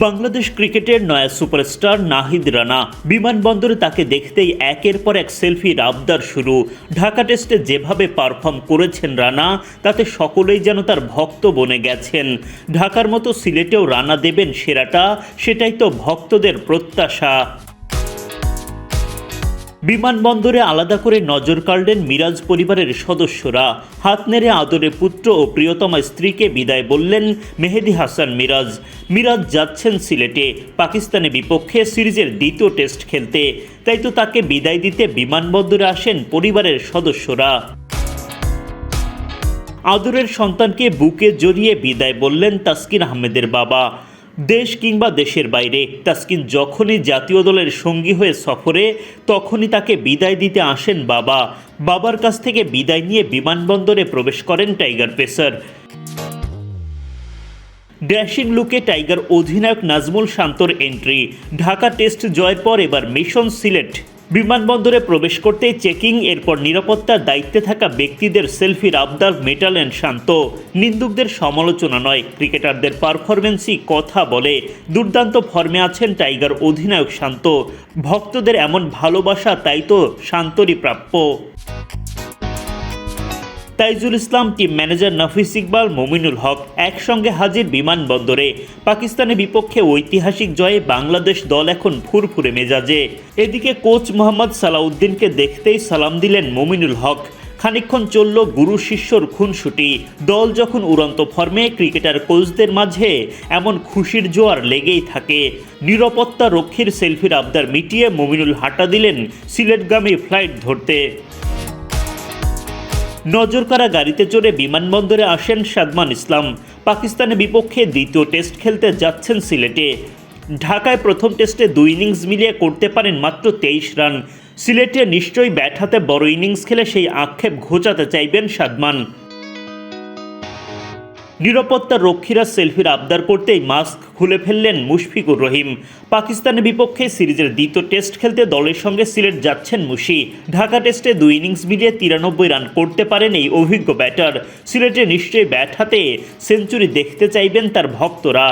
বাংলাদেশ ক্রিকেটের নয়া সুপারস্টার নাহিদ রানা বিমানবন্দরে তাকে দেখতেই একের পর এক সেলফির আবদার শুরু। ঢাকা টেস্টে যেভাবে পারফর্ম করেছেন রানা, তাতে সকলেই যেন তার ভক্ত বনে গেছেন। ঢাকার মতো সিলেটেও রানা দেবেন সেরাটা, সেটাই তো ভক্তদের প্রত্যাশা। বিমানবন্দরে আলাদা করে নজর কাড়লেন মিরাজ পরিবারের সদস্যরা। হাত নেড়ে আদরে পুত্র ও প্রিয়তমা স্ত্রীকে বিদায় বললেন মেহেদী হাসান মিরাজ। মিরাজ যাচ্ছেন সিলেটে পাকিস্তানের বিপক্ষে সিরিজের দ্বিতীয় টেস্ট খেলতে, তাই তো তাকে বিদায় দিতে বিমানবন্দরে আসেন পরিবারের সদস্যরা। আদরের সন্তানকে বুকে জড়িয়ে বিদায় বললেন তাসকিন আহমেদের বাবা। দেশ কিংবা দেশের বাইরে তাসকিন যখনই জাতীয় দলের সঙ্গী হয়ে সফরে, তখনই তাকে বিদায় দিতে আসেন বাবা। বাবার কাছ থেকে বিদায় নিয়ে বিমানবন্দরে প্রবেশ করেন টাইগার পেসার। ড্যাশিং লুকে টাইগার অধিনায়ক নাজমুল শান্তর এন্ট্রি। ঢাকা টেস্ট জয়ের পর এবার মিশন সিলেট। বিমানবন্দরে প্রবেশ করতেই চেকিং, এরপর নিরাপত্তার দায়িত্বে থাকা ব্যক্তিদের সেলফির আবদার মেটালেন শান্ত। নিন্দুকদের সমালোচনা নয়, ক্রিকেটারদের পারফরমেন্সই কথা বলে। দুর্দান্ত ফর্মে আছেন টাইগার অধিনায়ক শান্ত। ভক্তদের এমন ভালোবাসা তাই তো শান্তরই প্রাপ্য। তাইজুল ইসলাম, টিম ম্যানেজার নাফিস ইকবাল, মমিনুল হক একসঙ্গে হাজির বিমানবন্দরে। পাকিস্তানের বিপক্ষে ঐতিহাসিক জয়ে বাংলাদেশ দল এখন ফুরফুরে মেজাজে। এদিকে কোচ মোহাম্মদ সালাউদ্দিনকে দেখতেই সালাম দিলেন মমিনুল হক। খানিকক্ষণ চলল গুরু শিষ্যর খুনসুটি। দল যখন উড়ন্ত ফর্মে, ক্রিকেটার কোচদের মাঝে এমন খুশির জোয়ার লেগেই থাকে। নিরাপত্তা রক্ষীর সেলফির আবদার মিটিয়ে মমিনুল হাঁটা দিলেন সিলেটগামী ফ্লাইট ধরতে। নজরকাড়া গাড়িতে চড়ে বিমানবন্দরে আসেন সাদমান ইসলাম। পাকিস্তানের বিপক্ষে দ্বিতীয় টেস্ট খেলতে যাচ্ছেন সিলেটে। ঢাকায় প্রথম টেস্টে 2 ইনিংস মিলিয়ে করতে পারেন মাত্র 23 রান। সিলেটে নিশ্চয়ই ব্যাট হাতে বড় ইনিংস খেলে সেই আক্ষেপ ঘোচাতে চাইবেন সাদমান। নিরাপত্তা রক্ষীরা সেলফির আবদার করতেই মাস্ক খুলে ফেললেন মুশফিকুর রহিম। পাকিস্তানের বিপক্ষে সিরিজের দ্বিতীয় টেস্ট খেলতে দলের সঙ্গে সিলেট যাচ্ছেন মুশি। ঢাকা টেস্টে 2 ইনিংস মিলিয়ে 93 রান করতে পারেন এই অভিজ্ঞ ব্যাটার। সিলেটে নিশ্চয়ই ব্যাট হাতে সেঞ্চুরি দেখতে চাইবেন তার ভক্তরা।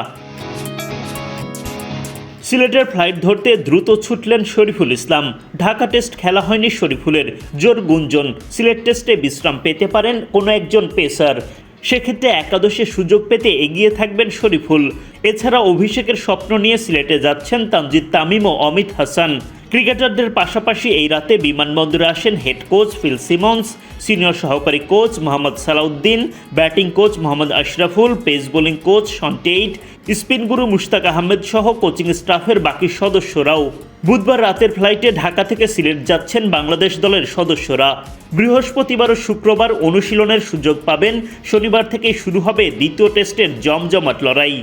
সিলেটের ফ্লাইট ধরতে দ্রুত ছুটলেন শরীফুল ইসলাম। ঢাকা টেস্ট খেলা হয়নি শরীফুলের, জোর গুঞ্জন সিলেট টেস্টে বিশ্রাম পেতে পারেন কোনো একজন পেসার। সেক্ষেত্রে একাদশে সুযোগ পেতে এগিয়ে থাকবেন শরীফুল। এছাড়া অভিষেকের স্বপ্ন নিয়ে সিলেটে যাচ্ছেন তানজিদ তামিম ও অমিত হাসান। ক্রিকেটারদের পাশাপাশি এই রাতে বিমানবন্দরে আসেন head coach Phil Simmons, senior সহকারী coach Mohammad Salahuddin, batting coach Mohammad Ashraful, pace bowling coach Shaun Tait, spin guru Mushtaq Ahmed সহ কোচিং স্টাফের বাকি সদস্যরাও। বুধবার রাতের ফ্লাইটে ঢাকা থেকে সিলেট যাচ্ছেন বাংলাদেশ দলের সদস্যরা। বৃহস্পতিবার ও শুক্রবার অনুশীলনের সুযোগ পাবেন। শনিবার থেকেই শুরু হবে দ্বিতীয় টেস্টের জমজমাট লড়াই।